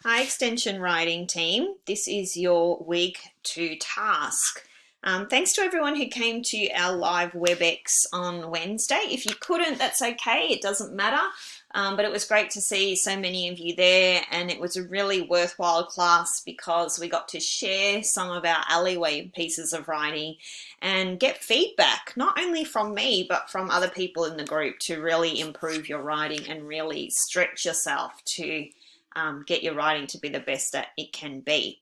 Hi, Extension Writing team. This is your week 2 task. Thanks to everyone who came to our live WebEx on Wednesday. If you couldn't, that's okay. It doesn't matter. But it was great to see so many of you there, and it was a really worthwhile class because we got to share some of our alleyway pieces of writing and get feedback, not only from me, but from other people in the group to really improve your writing and really stretch yourself to get your writing to be the best that it can be.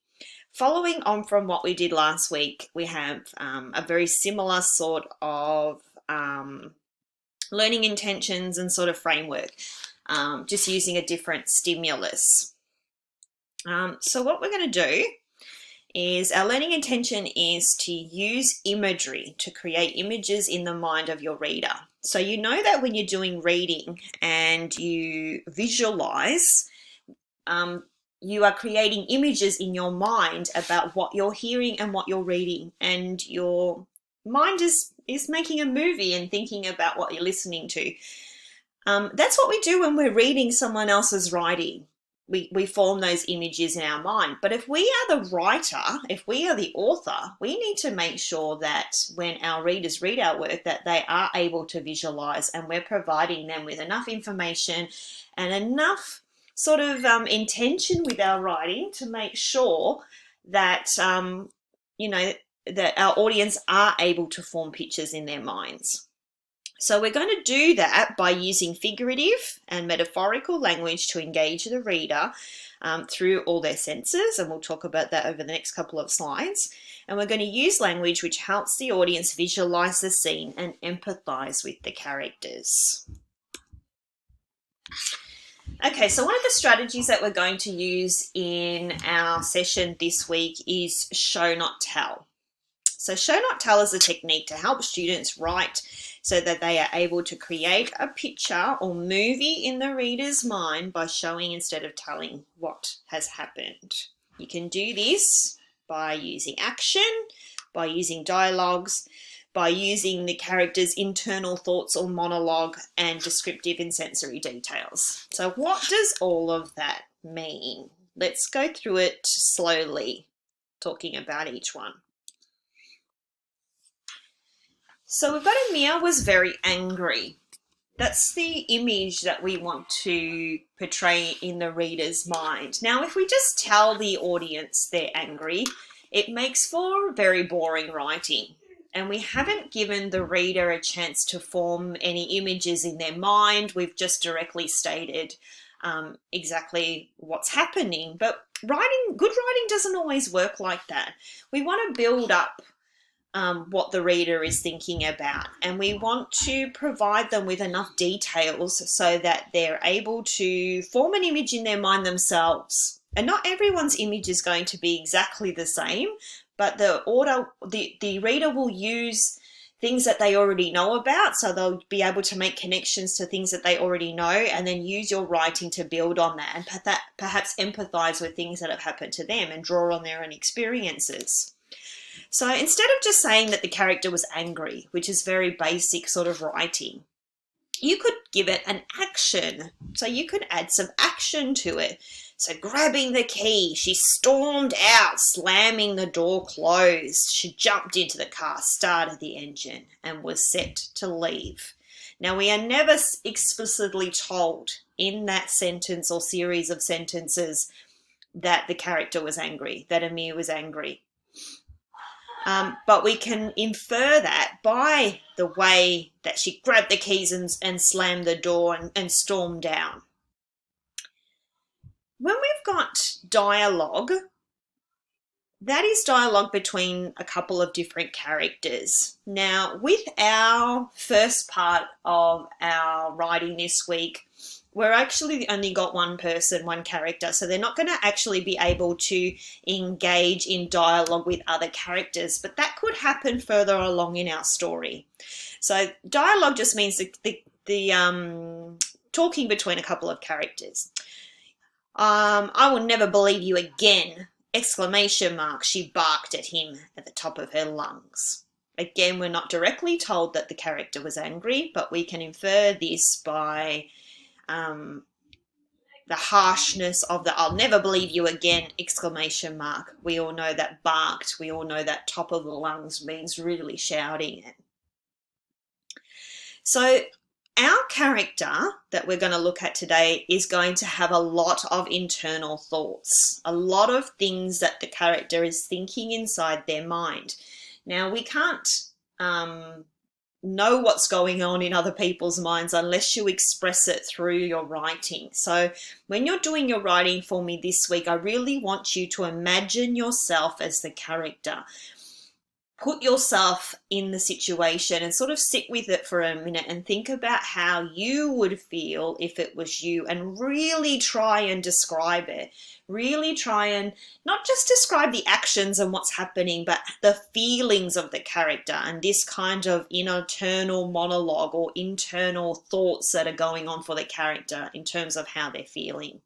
Following on from what we did last week, we have a very similar sort of learning intentions and sort of framework, just using a different stimulus. So what we're going to do is our learning intention is to use imagery to create images in the mind of your reader. So you know that when you're doing reading and you visualize, you are creating images in your mind about what you're hearing and what you're reading, and your mind is making a movie and thinking about what you're listening to. That's what we do when we're reading someone else's writing. We form those images in our mind. But if we are the writer, if we are the author, we need to make sure that when our readers read our work that they are able to visualize, and we're providing them with enough information and enough sort of intention with our writing to make sure that that our audience are able to form pictures in their minds. So we're going to do that by using figurative and metaphorical language to engage the reader through all their senses, and we'll talk about that over the next couple of slides. And we're going to use language which helps the audience visualize the scene and empathize with the characters. Okay, so one of the strategies that we're going to use in our session this week is show not tell. So show not tell is a technique to help students write so that they are able to create a picture or movie in the reader's mind by showing instead of telling what has happened. You can do this by using action, by using dialogues, by using the character's internal thoughts or monologue, and descriptive and sensory details. So what does all of that mean? Let's go through it slowly, talking about each one. So we've got Amir was very angry. That's the image that we want to portray in the reader's mind. Now, if we just tell the audience they're angry, it makes for very boring writing. And we haven't given the reader a chance to form any images in their mind. We've just directly stated exactly what's happening. But good writing doesn't always work like that. We want to build up what the reader is thinking about, and we want to provide them with enough details so that they're able to form an image in their mind themselves. And not everyone's image is going to be exactly the same, but the reader will use things that they already know about, so they'll be able to make connections to things that they already know, and then use your writing to build on that and perhaps empathize with things that have happened to them and draw on their own experiences. So instead of just saying that the character was angry, which is very basic sort of writing, you could give it an action. So you could add some action to it. So grabbing the key, she stormed out, slamming the door closed. She jumped into the car, started the engine, and was set to leave. Now, we are never explicitly told in that sentence or series of sentences that the character was angry, that Amir was angry. But we can infer that by the way that she grabbed the keys and slammed the door and stormed down. When we've got dialogue, that is dialogue between a couple of different characters. Now, with our first part of our writing this week, we're actually only got one person, one character, so they're not going to actually be able to engage in dialogue with other characters, but that could happen further along in our story. So dialogue just means the talking between a couple of characters. I will never believe you again! Exclamation mark. She barked at him at the top of her lungs. Again, we're not directly told that the character was angry, but we can infer this by the harshness of the "I'll never believe you again" exclamation mark. We all know that barked. We all know that top of the lungs means really shouting it. So our character that we're going to look at today is going to have a lot of internal thoughts, a lot of things that the character is thinking inside their mind. Now, we can't know what's going on in other people's minds unless you express it through your writing. So when you're doing your writing for me this week, I really want you to imagine yourself as the character. Put yourself in the situation and sort of sit with it for a minute and think about how you would feel if it was you, and really try and describe it. Really try and not just describe the actions and what's happening, but the feelings of the character and this kind of internal monologue or internal thoughts that are going on for the character in terms of how they're feeling.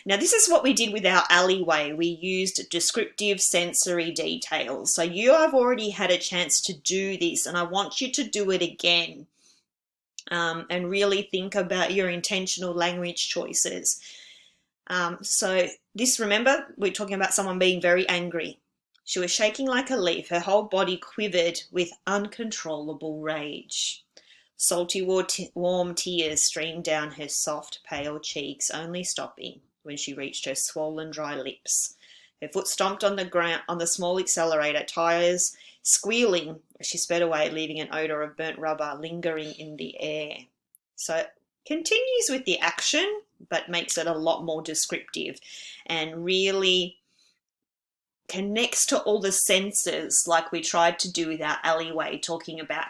Now, this is what we did with our alleyway. We used descriptive sensory details. So you have already had a chance to do this, and I want you to do it again and really think about your intentional language choices. So this, remember, we're talking about someone being very angry. She was shaking like a leaf. Her whole body quivered with uncontrollable rage. Salty, warm tears streamed down her soft, pale cheeks, only stopping when she reached her swollen, dry lips. Her foot stomped on the ground on the small accelerator, tires squealing as she sped away, leaving an odor of burnt rubber lingering in the air. So it continues with the action, but makes it a lot more descriptive and really connects to all the senses, like we tried to do with our alleyway, talking about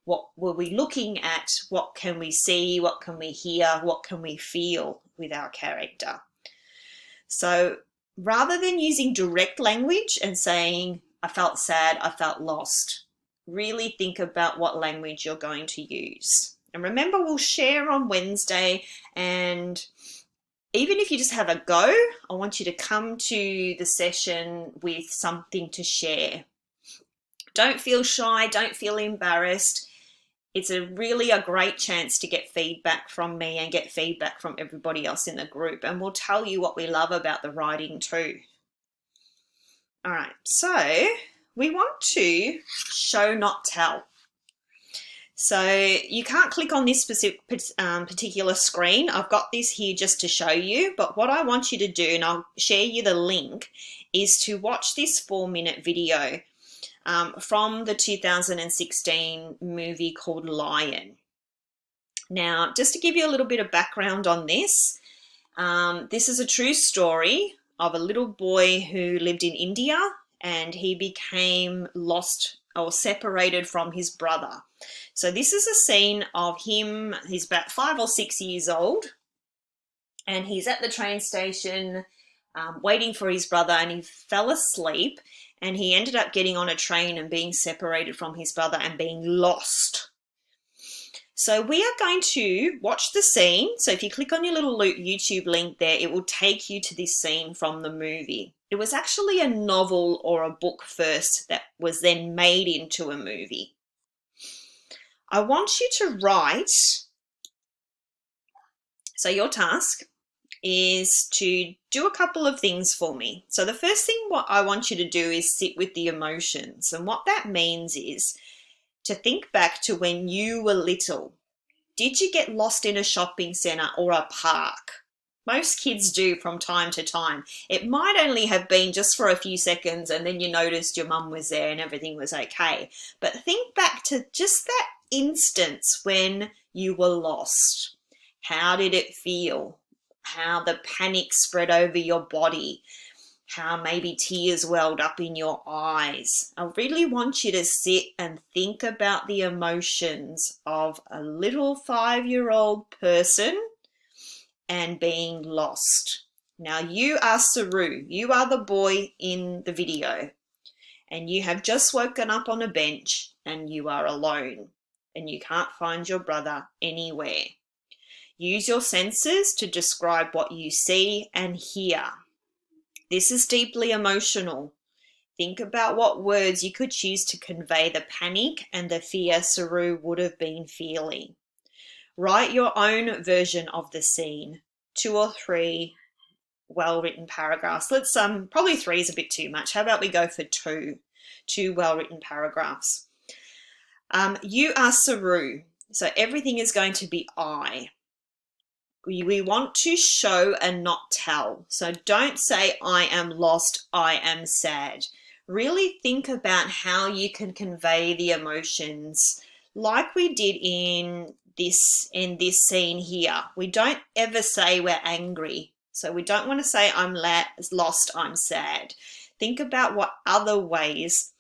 what were we looking at, what can we see, what can we hear, what can we feel with our character. So rather than using direct language and saying, I felt sad, I felt lost, really think about what language you're going to use. And remember, we'll share on Wednesday, and even if you just have a go, I want you to come to the session with something to share. Don't feel shy, don't feel embarrassed. It's really a great chance to get feedback from me and get feedback from everybody else in the group. And we'll tell you what we love about the writing too. All right, so we want to show, not tell. So you can't click on this particular screen. I've got this here just to show you. But what I want you to do, and I'll share you the link, is to watch this 4-minute video from the 2016 movie called Lion. Now, just to give you a little bit of background on this, this is a true story of a little boy who lived in India, and he became lost or separated from his brother. So this is a scene of him. He's about 5 or 6 years old, and he's at the train station waiting for his brother, and he fell asleep. And he ended up getting on a train and being separated from his brother and being lost. So we are going to watch the scene. So if you click on your little YouTube link there, it will take you to this scene from the movie. It was actually a novel or a book first that was then made into a movie. I want you to write. So your task is to do a couple of things for me. So the first thing what I want you to do is sit with the emotions. And what that means is to think back to when you were little. Did you get lost in a shopping centre or a park? Most kids do from time to time. It might only have been just for a few seconds and then you noticed your mum was there and everything was okay. But think back to just that instance when you were lost. How did it feel? How the panic spread over your body, how maybe tears welled up in your eyes. I really want you to sit and think about the emotions of a little 5-year-old person and being lost. Now you are Saru, you are the boy in the video, and you have just woken up on a bench and you are alone and you can't find your brother anywhere. Use your senses to describe what you see and hear. This is deeply emotional. Think about what words you could choose to convey the panic and the fear Saru would have been feeling. Write your own version of the scene. 2 or 3 well-written paragraphs. Let's probably 3 is a bit too much. How about we go for 2 well-written paragraphs? You are Saru, so everything is going to be I. We want to show and not tell. So don't say I am lost, I am sad. Really think about how you can convey the emotions like we did in this scene here. We don't ever say we're angry. So we don't want to say I'm lost, I'm sad. Think about what other ways,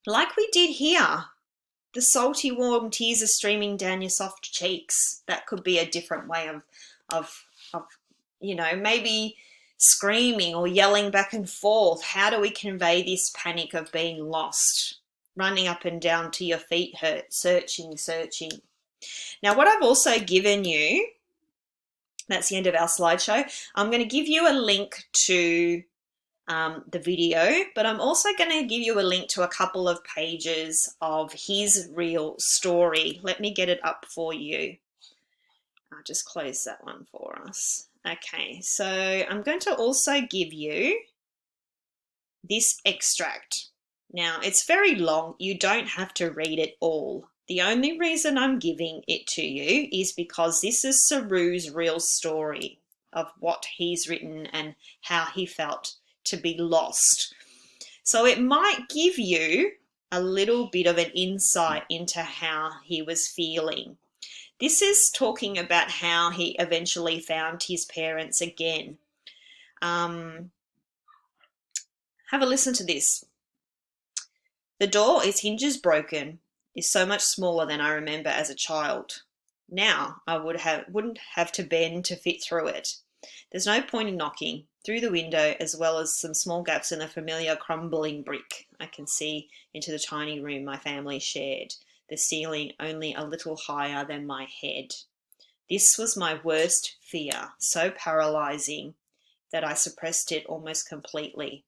like we did here, the salty warm tears are streaming down your soft cheeks. That could be a different way of you know, maybe screaming or yelling back and forth. How do we convey this panic of being lost? Running up and down till your feet hurt, searching. Now, what I've also given you, that's the end of our slideshow. I'm going to give you a link to the video, but I'm also going to give you a link to a couple of pages of his real story. Let me get it up for you. I'll just close that one for us. Okay, so I'm going to also give you this extract. Now, it's very long. You don't have to read it all. The only reason I'm giving it to you is because this is Saru's real story of what he's written and how he felt to be lost. So it might give you a little bit of an insight into how he was feeling. This is talking about how he eventually found his parents again. Have a listen to this. The door, its hinges broken, is so much smaller than I remember as a child. Now I wouldn't have to bend to fit through it. There's no point in knocking. Through the window, as well as some small gaps in the familiar crumbling brick, I can see into the tiny room my family shared, the ceiling only a little higher than my head. This was my worst fear, so paralyzing that I suppressed it almost completely.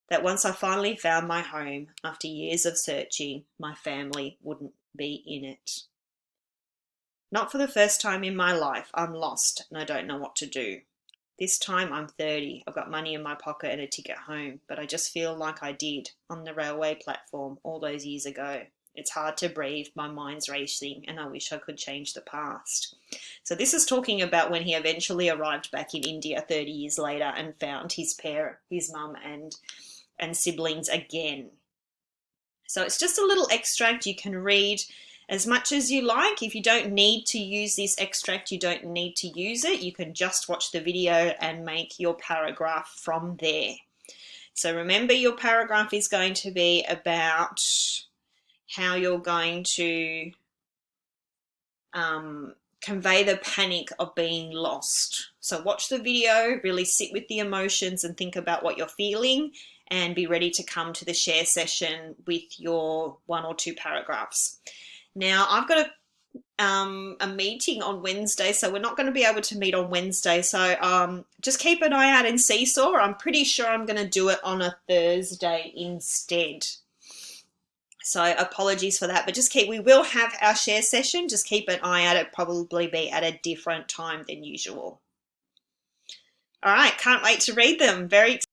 That once I finally found my home, after years of searching, my family wouldn't be in it. Not for the first time in my life, I'm lost and I don't know what to do. This time I'm 30, I've got money in my pocket and a ticket home, but I just feel like I did on the railway platform all those years ago. It's hard to breathe, my mind's racing, and I wish I could change the past. So this is talking about when he eventually arrived back in India 30 years later and found his mum and siblings again. So it's just a little extract. You can read as much as you like. If you don't need to use this extract, you don't need to use it. You can just watch the video and make your paragraph from there. So remember, your paragraph is going to be about how you're going to convey the panic of being lost. So watch the video, really sit with the emotions and think about what you're feeling, and be ready to come to the share session with your 1 or 2 paragraphs. Now, I've got a meeting on Wednesday, so we're not going to be able to meet on Wednesday. So just keep an eye out in Seesaw. I'm pretty sure I'm going to do it on a Thursday instead. So apologies for that, but we will have our share session. Just keep an eye out. It'll probably be at a different time than usual. All right, can't wait to read them. Very excited.